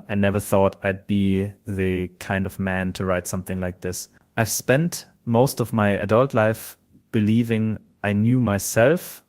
I never thought I'd be the kind of man to write something like this. I've spent most of my adult life believing I knew myself,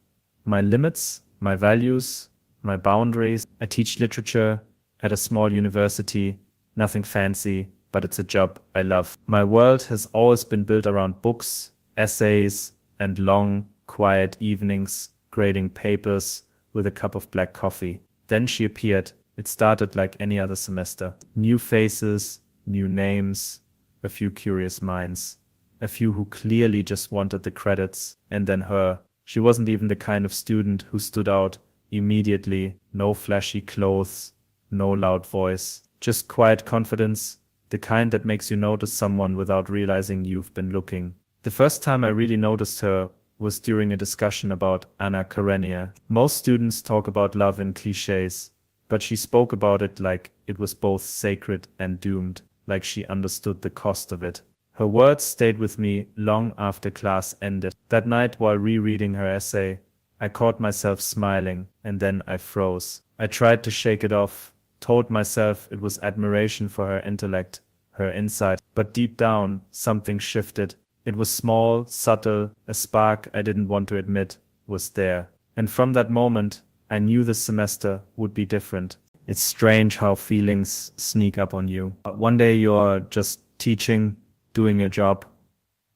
my limits, my values, my boundaries. I teach literature at a small university, nothing fancy, but it's a job I love. My world has always been built around books, essays, and long, quiet evenings grading papers with a cup of black coffee. Then she appeared. It started like any other semester. New faces, new names, a few curious minds, a few who clearly just wanted the credits, and then her. She wasn't even the kind of student who stood out immediately. No flashy clothes, no loud voice, just quiet confidence, the kind that makes you notice someone without realizing you've been looking. The first time I really noticed her was during a discussion about Anna Karenina. Most students talk about love in cliches, but she spoke about it like it was both sacred and doomed, like she understood the cost of it. Her words stayed with me long after class ended. That night, while rereading her essay, I caught myself smiling, and then I froze. I tried to shake it off, told myself it was admiration for her intellect, her insight, but deep down, something shifted. It was small, subtle, a spark I didn't want to admit was there. And from that moment, I knew this semester would be different. It's strange how feelings sneak up on you. One day you're just teaching, doing your job,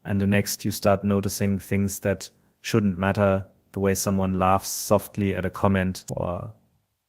and the next you start noticing things that shouldn't matter, the way someone laughs softly at a comment, or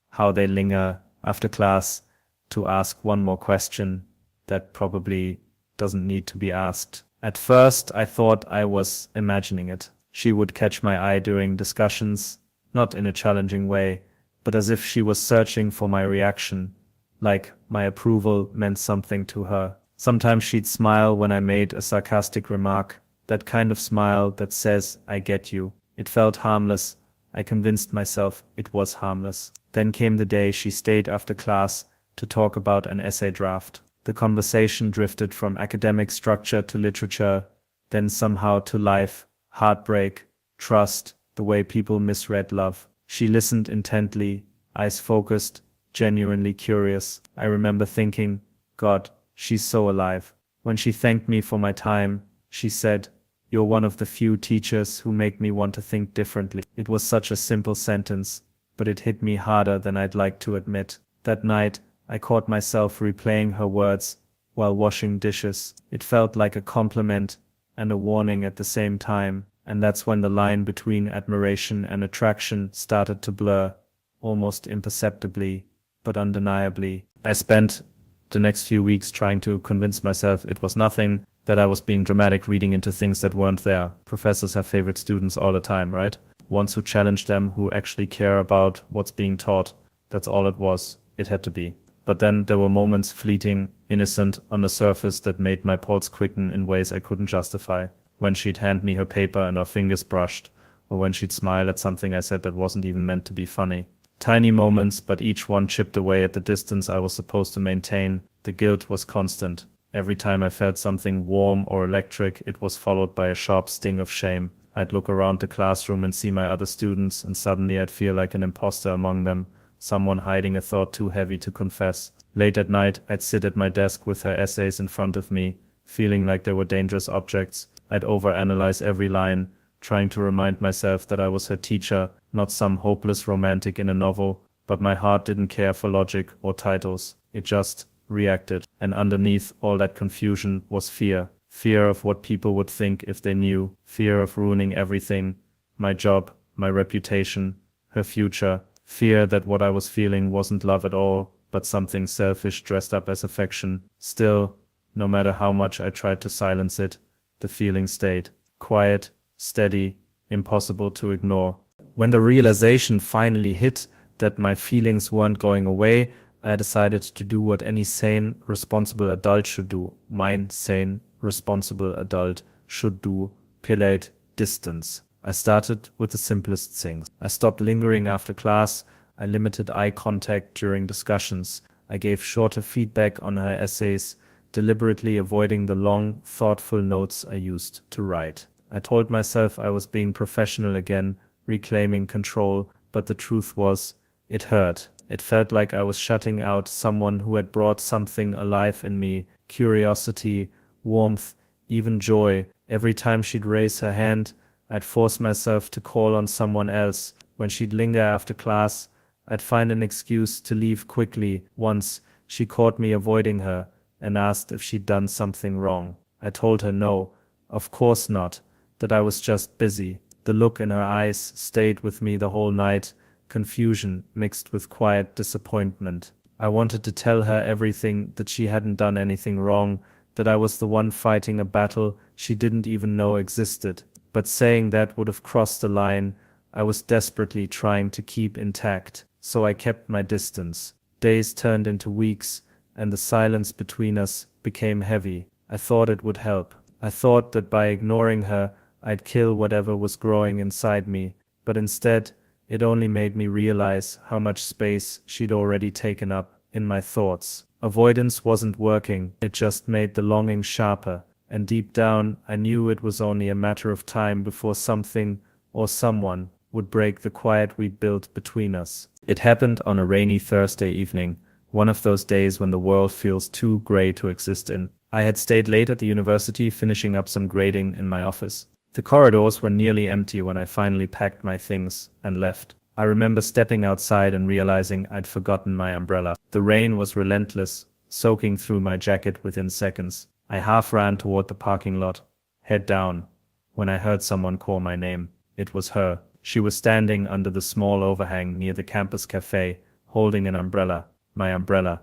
how they linger after class to ask one more question that probably doesn't need to be asked. At first, I thought I was imagining it. She would catch my eye during discussions, not in a challenging way, but as if she was searching for my reaction, like my approval meant something to her. Sometimes she'd smile when I made a sarcastic remark, that kind of smile that says, I get you. It felt harmless. I convinced myself it was harmless. Then came the day she stayed after class to talk about an essay draft. The conversation drifted from academic structure to literature, then somehow to life, heartbreak, trust, the way people misread love. She listened intently, eyes focused, genuinely curious. I remember thinking, God, she's so alive. When she thanked me for my time, she said, you're one of the few teachers who make me want to think differently. It was such a simple sentence, but it hit me harder than I'd like to admit. That night, I caught myself replaying her words while washing dishes. It felt like a compliment and a warning at the same time, and that's when the line between admiration and attraction started to blur, almost imperceptibly, but undeniably. I spent the next few weeks trying to convince myself it was nothing, that I was being dramatic reading into things that weren't there. Professors have favorite students all the time, right? Ones who challenge them, who actually care about what's being taught. That's all it was. It had to be. But then there were moments, fleeting, innocent, on the surface that made my pulse quicken in ways I couldn't justify. When she'd hand me her paper and our fingers brushed, or when she'd smile at something I said that wasn't even meant to be funny. Tiny moments, but each one chipped away at the distance I was supposed to maintain. The guilt was constant. Every time I felt something warm or electric, it was followed by a sharp sting of shame. I'd look around the classroom and see my other students, and suddenly I'd feel like an imposter among them. Someone hiding a thought too heavy to confess. Late at night, I'd sit at my desk with her essays in front of me, feeling like they were dangerous objects. I'd overanalyze every line, trying to remind myself that I was her teacher, not some hopeless romantic in a novel, but my heart didn't care for logic or titles. It just reacted. And underneath all that confusion was fear. Fear of what people would think if they knew. Fear of ruining everything. My job, my reputation, her future. Fear that what I was feeling wasn't love at all, but something selfish dressed up as affection. Still, no matter how much I tried to silence it, the feeling stayed. Quiet, steady, impossible to ignore. When the realization finally hit that my feelings weren't going away, I decided to do what any sane, responsible adult should do. Mein sane, responsible adult should do. Pillate distance. I started with the simplest things. I stopped lingering after class. I limited eye contact during discussions. I gave shorter feedback on her essays, deliberately avoiding the long, thoughtful notes I used to write. I told myself I was being professional again, reclaiming control, but the truth was, it hurt. It felt like I was shutting out someone who had brought something alive in me, curiosity, warmth, even joy. Every time she'd raise her hand, I'd force myself to call on someone else. When she'd linger after class, I'd find an excuse to leave quickly. Once, she caught me avoiding her and asked if she'd done something wrong. I told her no, of course not, that I was just busy. The look in her eyes stayed with me the whole night, confusion mixed with quiet disappointment. I wanted to tell her everything, that she hadn't done anything wrong, that I was the one fighting a battle she didn't even know existed. But saying that would have crossed the line I was desperately trying to keep intact, so I kept my distance. Days turned into weeks, and the silence between us became heavy. I thought it would help. I thought that by ignoring her, I'd kill whatever was growing inside me, but instead, it only made me realize how much space she'd already taken up in my thoughts. Avoidance wasn't working, it just made the longing sharper, and deep down, I knew it was only a matter of time before something or someone would break the quiet we'd built between us. It happened on a rainy Thursday evening, one of those days when the world feels too gray to exist in. I had stayed late at the university finishing up some grading in my office. The corridors were nearly empty when I finally packed my things and left. I remember stepping outside and realizing I'd forgotten my umbrella. The rain was relentless, soaking through my jacket within seconds. I half ran toward the parking lot, head down, when I heard someone call my name. It was her. She was standing under the small overhang near the campus cafe, holding an umbrella. My umbrella,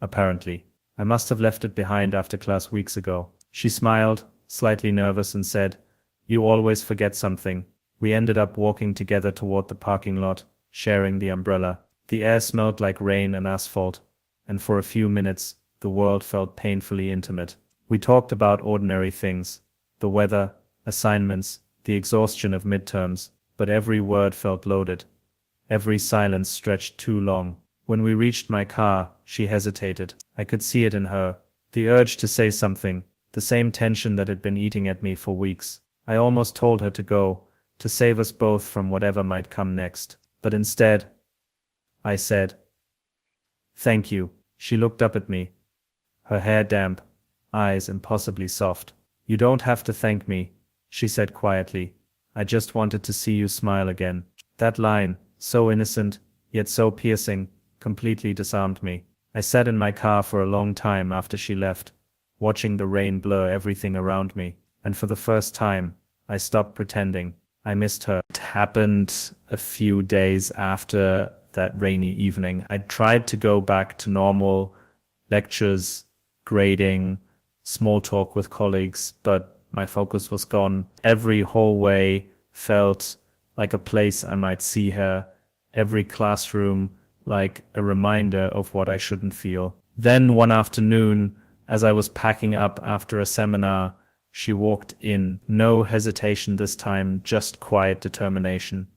apparently. I must have left it behind after class weeks ago. She smiled, slightly nervous, and said, "You always forget something." We ended up walking together toward the parking lot, sharing the umbrella. The air smelled like rain and asphalt, and for a few minutes, the world felt painfully intimate. We talked about ordinary things, the weather, assignments, the exhaustion of midterms, but every word felt loaded. Every silence stretched too long. When we reached my car, she hesitated. I could see it in her, the urge to say something, the same tension that had been eating at me for weeks. I almost told her to go, to save us both from whatever might come next. But instead, I said, "Thank you." She looked up at me, her hair damp, eyes impossibly soft. "You don't have to thank me," she said quietly. "I just wanted to see you smile again." That line, so innocent, yet so piercing, completely disarmed me. I sat in my car for a long time after she left, watching the rain blur everything around me, and for the first time, I stopped pretending I missed her. It happened a few days after that rainy evening. I tried to go back to normal lectures, grading, small talk with colleagues, but my focus was gone. Every hallway felt like a place I might see her, every classroom like a reminder of what I shouldn't feel. Then one afternoon, as I was packing up after a seminar, she walked in. No hesitation this time, just quiet determination.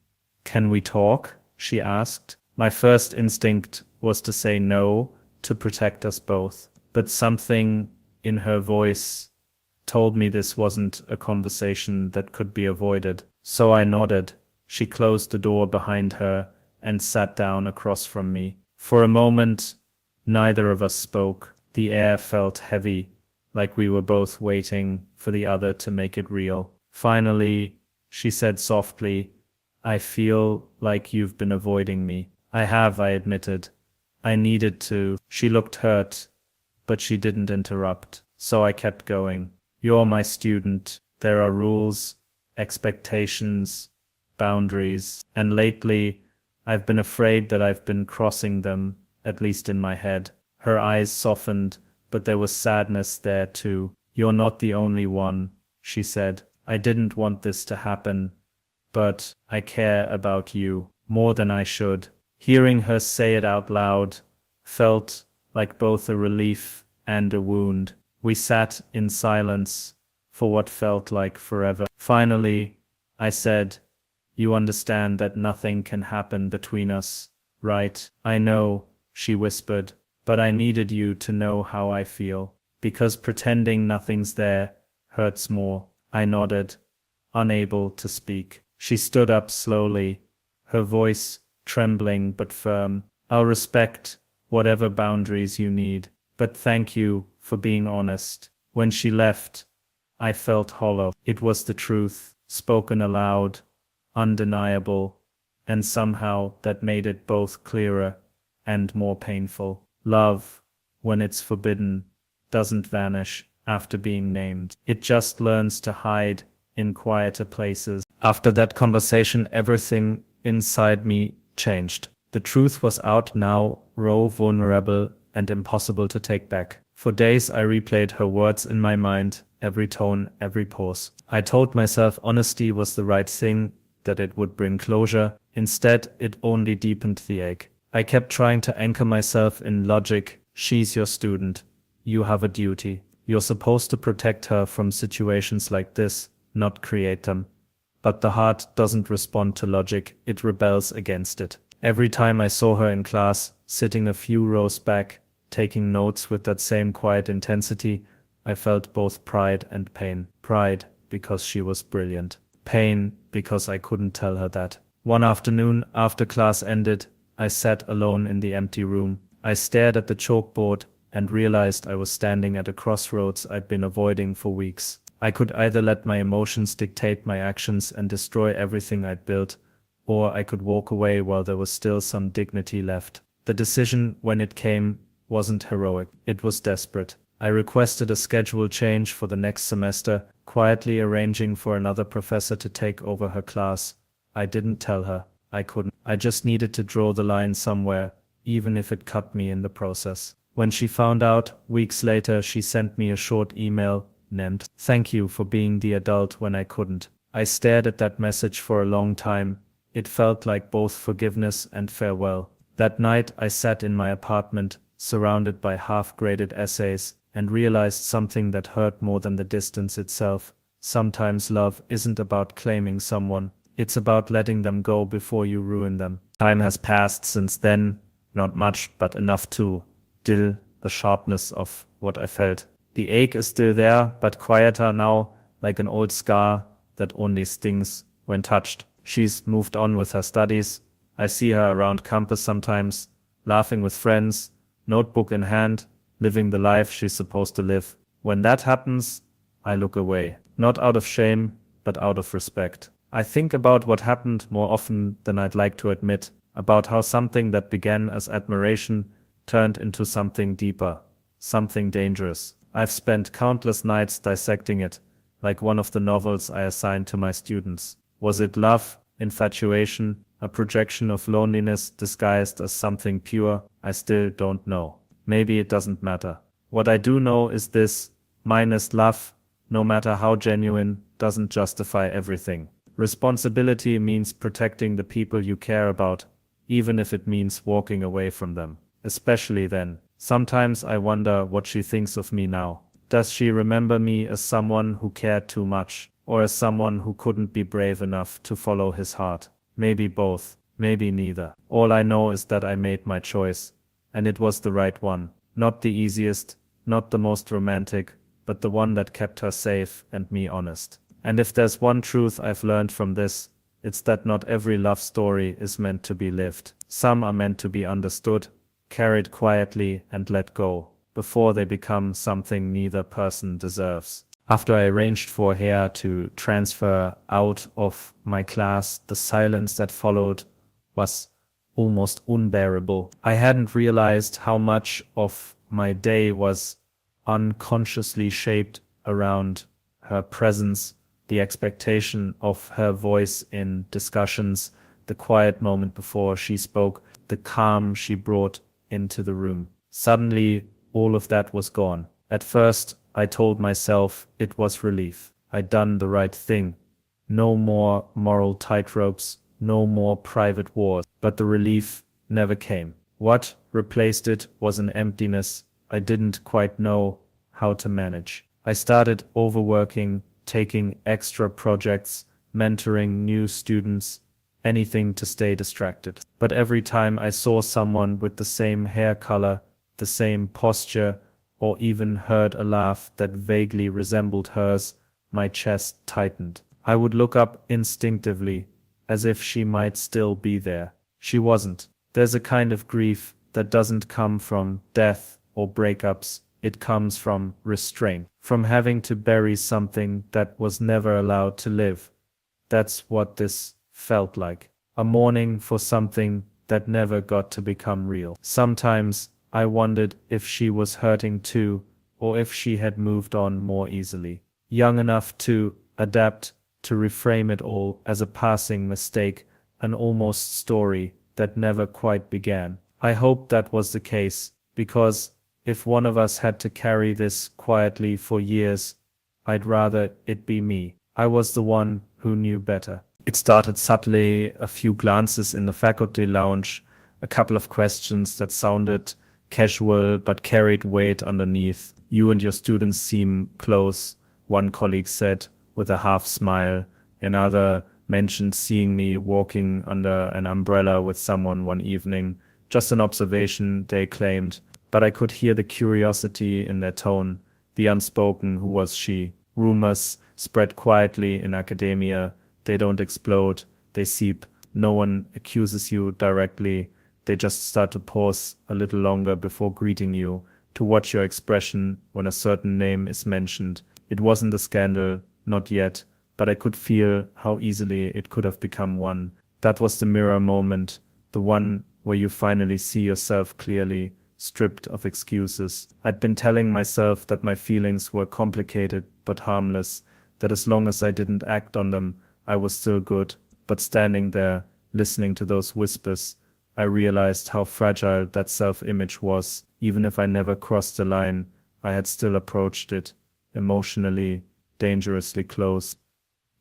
"Can we talk?" she asked. My first instinct was to say no, to protect us both. But something in her voice told me this wasn't a conversation that could be avoided. So I nodded. She closed the door behind her and sat down across from me. For a moment, neither of us spoke. The air felt heavy, like we were both waiting for the other to make it real. Finally, she said softly, "I feel like you've been avoiding me." "I have," I admitted. "I needed to." She looked hurt, but she didn't interrupt, so I kept going. "You're my student. There are rules, expectations, boundaries, and lately, I've been afraid that I've been crossing them, at least in my head." Her eyes softened, but there was sadness there too. "You're not the only one," she said. "I didn't want this to happen, but I care about you more than I should." Hearing her say it out loud felt like both a relief and a wound. We sat in silence for what felt like forever. Finally, I said, "You understand that nothing can happen between us, right?" "I know," she whispered, "but I needed you to know how I feel. Because pretending nothing's there hurts more." I nodded, unable to speak. She stood up slowly, her voice trembling but firm. I'll respect whatever boundaries you need, but thank you for being honest. When she left, I felt hollow. It was the truth, spoken aloud, undeniable, and somehow that made it both clearer and more painful. Love, when it's forbidden, doesn't vanish after being named. It just learns to hide in quieter places. After that conversation, everything inside me changed. The truth was out now, raw, vulnerable, and impossible to take back. For days I replayed her words in my mind, every tone, every pause. I told myself honesty was the right thing, that it would bring closure. Instead, it only deepened the ache. I kept trying to anchor myself in logic. She's your student. You have a duty. You're supposed to protect her from situations like this, not create them. But the heart doesn't respond to logic, it rebels against it. Every time I saw her in class, sitting a few rows back, taking notes with that same quiet intensity, I felt both pride and pain. Pride, because she was brilliant. Pain, because I couldn't tell her that. One afternoon, after class ended, I sat alone in the empty room. I stared at the chalkboard and realized I was standing at a crossroads I'd been avoiding for weeks. I could either let my emotions dictate my actions and destroy everything I'd built, or I could walk away while there was still some dignity left. The decision, when it came, wasn't heroic. It was desperate. I requested a schedule change for the next semester, quietly arranging for another professor to take over her class. I didn't tell her. I couldn't. I just needed to draw the line somewhere, even if it cut me in the process. When she found out, weeks later, she sent me a short email named, "Thank you for being the adult when I couldn't." I stared at that message for a long time. It felt like both forgiveness and farewell. That night I sat in my apartment, surrounded by half-graded essays, and realized something that hurt more than the distance itself. Sometimes love isn't about claiming someone, it's about letting them go before you ruin them. Time has passed since then, not much, but enough to still the sharpness of what I felt. The ache is still there, but quieter now, like an old scar that only stings when touched. She's moved on with her studies. I see her around campus sometimes, laughing with friends, notebook in hand, living the life she's supposed to live. When that happens, I look away, not out of shame, but out of respect. I think about what happened more often than I'd like to admit, about how something that began as admiration turned into something deeper, something dangerous. I've spent countless nights dissecting it, like one of the novels I assigned to my students. Was it love, infatuation, a projection of loneliness disguised as something pure? I still don't know. Maybe it doesn't matter. What I do know is this: minus love, no matter how genuine, doesn't justify everything. Responsibility means protecting the people you care about, even if it means walking away from them. Especially then. Sometimes I wonder what she thinks of me now. Does she remember me as someone who cared too much, or as someone who couldn't be brave enough to follow his heart? Maybe both, maybe neither. All I know is that I made my choice, and it was the right one. Not the easiest, not the most romantic, but the one that kept her safe and me honest. And if there's one truth I've learned from this, it's that not every love story is meant to be lived. Some are meant to be understood, carried quietly, and let go, before they become something neither person deserves. After I arranged for hair to transfer out of my class, the silence that followed was almost unbearable. I hadn't realized how much of my day was unconsciously shaped around her presence, the expectation of her voice in discussions, the quiet moment before she spoke, the calm she brought into the room. Suddenly, all of that was gone. At first, I told myself it was relief. I'd done the right thing. No more moral tightropes, no more private wars. But the relief never came. What replaced it was an emptiness I didn't quite know how to manage. I started overworking, taking extra projects, mentoring new students, anything to stay distracted. But every time I saw someone with the same hair color, the same posture, or even heard a laugh that vaguely resembled hers, my chest tightened. I would look up instinctively, as if she might still be there. She wasn't. There's a kind of grief that doesn't come from death or breakups. It comes from restraint, from having to bury something that was never allowed to live. That's what this felt like. A mourning for something that never got to become real. Sometimes I wondered if she was hurting too, or if she had moved on more easily. Young enough to adapt, to reframe it all as a passing mistake, an almost story that never quite began. I hoped that was the case, because if one of us had to carry this quietly for years, I'd rather it be me. I was the one who knew better. It started subtly, a few glances in the faculty lounge, a couple of questions that sounded casual but carried weight underneath. You and your students seem close, one colleague said with a half smile. Another mentioned seeing me walking under an umbrella with someone one evening. Just an observation, they claimed, but I could hear the curiosity in their tone, the unspoken "who was she?" Rumors spread quietly in academia. They don't explode, they seep. No one accuses you directly. They just start to pause a little longer before greeting you, to watch your expression when a certain name is mentioned. It wasn't a scandal, not yet, but I could feel how easily it could have become one. That was the mirror moment, the one where you finally see yourself clearly, stripped of excuses. I'd been telling myself that my feelings were complicated but harmless, that as long as I didn't act on them, I was still good. But standing there, listening to those whispers, I realized how fragile that self-image was. Even if I never crossed the line, I had still approached it, emotionally, dangerously close.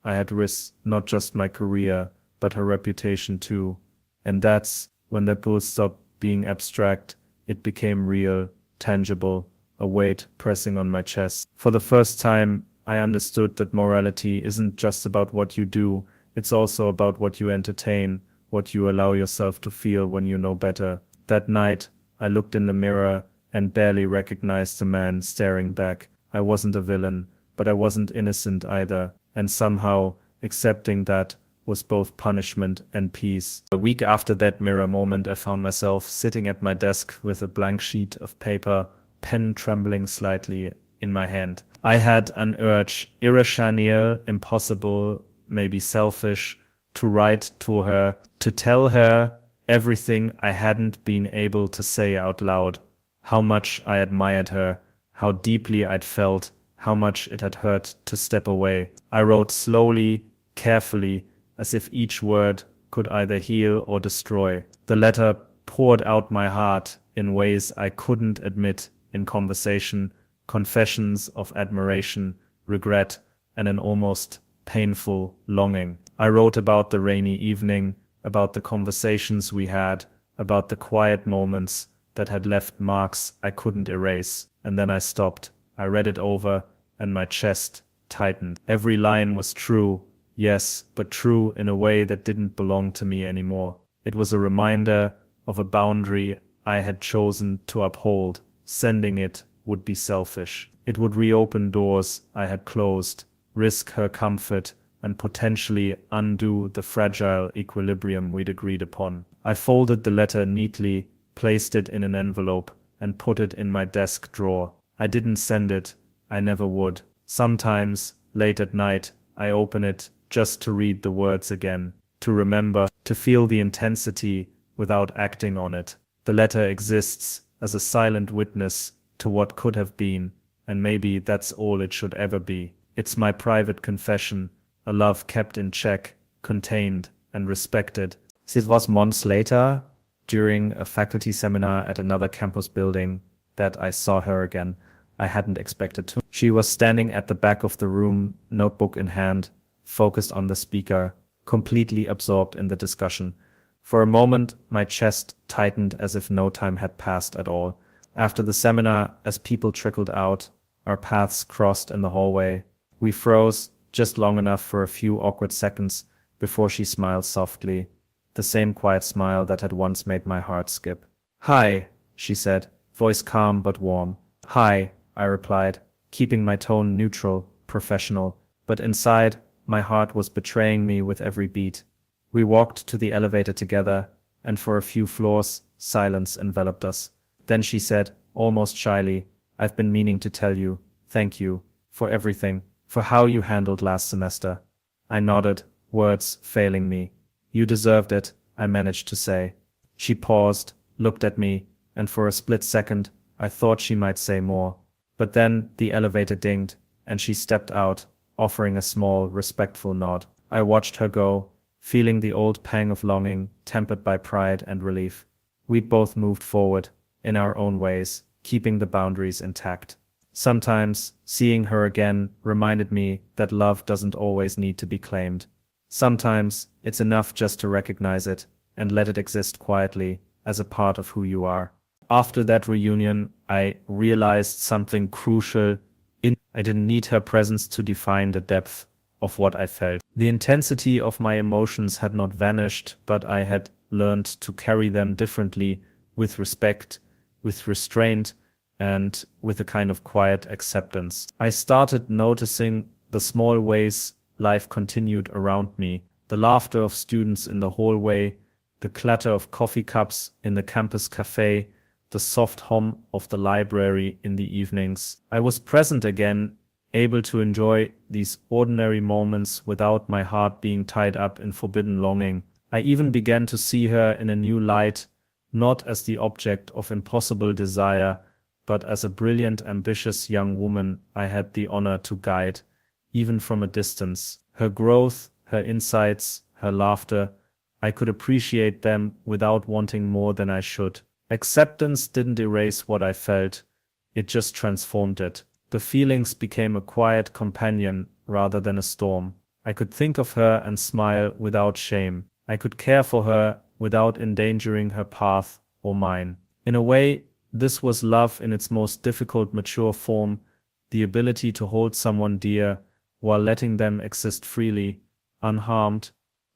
I had risked not just my career, but her reputation too. And that's when that bull stopped being abstract. It became real, tangible, a weight pressing on my chest. For the first time, I understood that morality isn't just about what you do, it's also about what you entertain, what you allow yourself to feel when you know better. That night, I looked in the mirror and barely recognized the man staring back. I wasn't a villain, but I wasn't innocent either, and somehow accepting that was both punishment and peace. A week after that mirror moment, I found myself sitting at my desk with a blank sheet of paper, pen trembling slightly in my hand. I had an urge, irrational, impossible, maybe selfish, to write to her, to tell her everything I hadn't been able to say out loud. How much I admired her, how deeply I'd felt, how much it had hurt to step away. I wrote slowly, carefully, as if each word could either heal or destroy. The letter poured out my heart in ways I couldn't admit in conversation, confessions of admiration, regret, and an almost painful longing. I wrote about the rainy evening, about the conversations we had, about the quiet moments that had left marks I couldn't erase. And then I stopped. I read it over, and my chest tightened. Every line was true, yes, but true in a way that didn't belong to me anymore. It was a reminder of a boundary I had chosen to uphold. Sending it would be selfish. It would reopen doors I had closed, risk her comfort, and potentially undo the fragile equilibrium we'd agreed upon. I folded the letter neatly, placed it in an envelope, and put it in my desk drawer. I didn't send it. I never would. Sometimes, late at night, I open it just to read the words again, to remember, to feel the intensity without acting on it. The letter exists as a silent witness to what could have been, and maybe that's all it should ever be. It's my private confession, a love kept in check, contained, and respected. It was months later, during a faculty seminar at another campus building, that I saw her again. I hadn't expected to. She was standing at the back of the room, notebook in hand, focused on the speaker, completely absorbed in the discussion. For a moment, my chest tightened as if no time had passed at all. After the seminar, as people trickled out, our paths crossed in the hallway. We froze just long enough for a few awkward seconds before she smiled softly, the same quiet smile that had once made my heart skip. "Hi," she said, voice calm but warm. "Hi," I replied, keeping my tone neutral, professional, but inside, my heart was betraying me with every beat. We walked to the elevator together. and for a few floors, silence enveloped us. Then she said, almost shyly, I've been meaning to tell you, thank you, for everything, for how you handled last semester. I nodded, words failing me. You deserved it, I managed to say. She paused, looked at me, and for a split second, I thought she might say more. But then the elevator dinged, and she stepped out, offering a small, respectful nod. I watched her go, feeling the old pang of longing, tempered by pride and relief. We'd both moved forward, in our own ways, keeping the boundaries intact. Sometimes, seeing her again reminded me that love doesn't always need to be claimed. Sometimes, it's enough just to recognize it, and let it exist quietly, as a part of who you are. After that reunion, I realized something crucial. I didn't need her presence to define the depth of what I felt. The intensity of my emotions had not vanished, but I had learned to carry them differently, with respect, with restraint, and with a kind of quiet acceptance. I started noticing the small ways life continued around me, the laughter of students in the hallway, the clatter of coffee cups in the campus cafe, the soft hum of the library in the evenings. I was present again, able to enjoy these ordinary moments without my heart being tied up in forbidden longing. I even began to see her in a new light, not as the object of impossible desire, but as a brilliant, ambitious young woman I had the honor to guide, even from a distance. Her growth, her insights, her laughter, I could appreciate them without wanting more than I should. Acceptance didn't erase what I felt, it just transformed it. The feelings became a quiet companion rather than a storm. I could think of her and smile without shame. I could care for her without endangering her path or mine. In a way, this was love in its most difficult, mature form, the ability to hold someone dear while letting them exist freely, unharmed,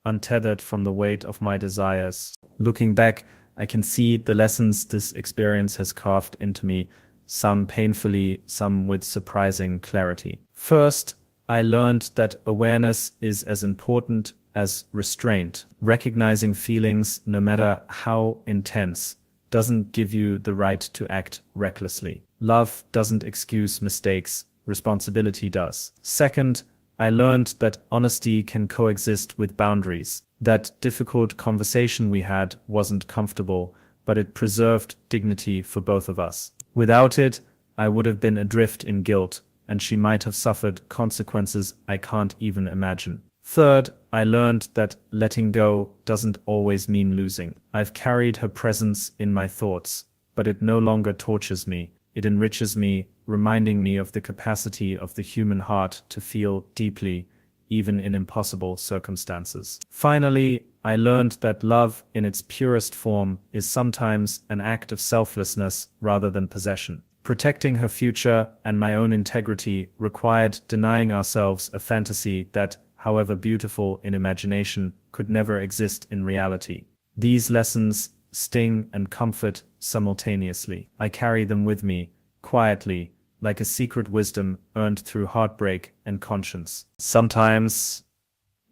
untethered from the weight of my desires. Looking back, I can see the lessons this experience has carved into me, some painfully, some with surprising clarity. First, I learned that awareness is as important as restraint. Recognizing feelings, no matter how intense, doesn't give you the right to act recklessly. Love doesn't excuse mistakes, responsibility does. Second, I learned that honesty can coexist with boundaries. That difficult conversation we had wasn't comfortable, but it preserved dignity for both of us. Without it, I would have been adrift in guilt, and she might have suffered consequences I can't even imagine. Third, I learned that letting go doesn't always mean losing. I've carried her presence in my thoughts, but it no longer tortures me. It enriches me, reminding me of the capacity of the human heart to feel deeply, even in impossible circumstances. Finally, I learned that love in its purest form is sometimes an act of selflessness rather than possession. Protecting her future and my own integrity required denying ourselves a fantasy that, however beautiful in imagination, could never exist in reality. These lessons sting and comfort simultaneously. I carry them with me, quietly, like a secret wisdom earned through heartbreak and conscience. Sometimes,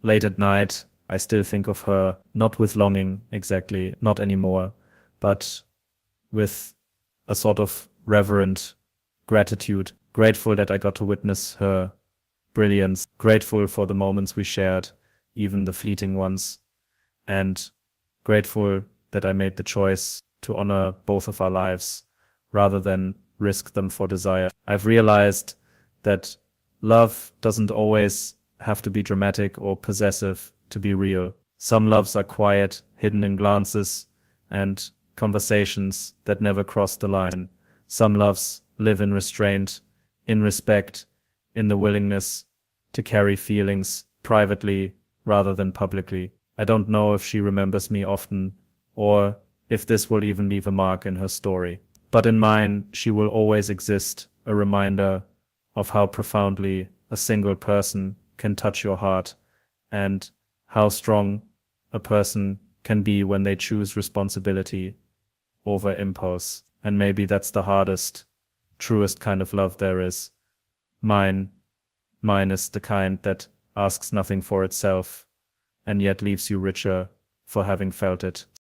late at night, I still think of her, not with longing exactly, not anymore, but with a sort of reverent gratitude, grateful that I got to witness her brilliance, grateful for the moments we shared, even the fleeting ones, and grateful that I made the choice to honor both of our lives rather than risk them for desire. I've realized that love doesn't always have to be dramatic or possessive to be real. Some loves are quiet, hidden in glances and conversations that never cross the line. Some loves live in restraint, in respect, in the willingness to carry feelings privately rather than publicly. I don't know if she remembers me often or if this will even leave a mark in her story. But in mine, she will always exist, a reminder of how profoundly a single person can touch your heart and how strong a person can be when they choose responsibility over impulse. And maybe that's the hardest, truest kind of love there is. Mine is the kind that asks nothing for itself and yet leaves you richer for having felt it.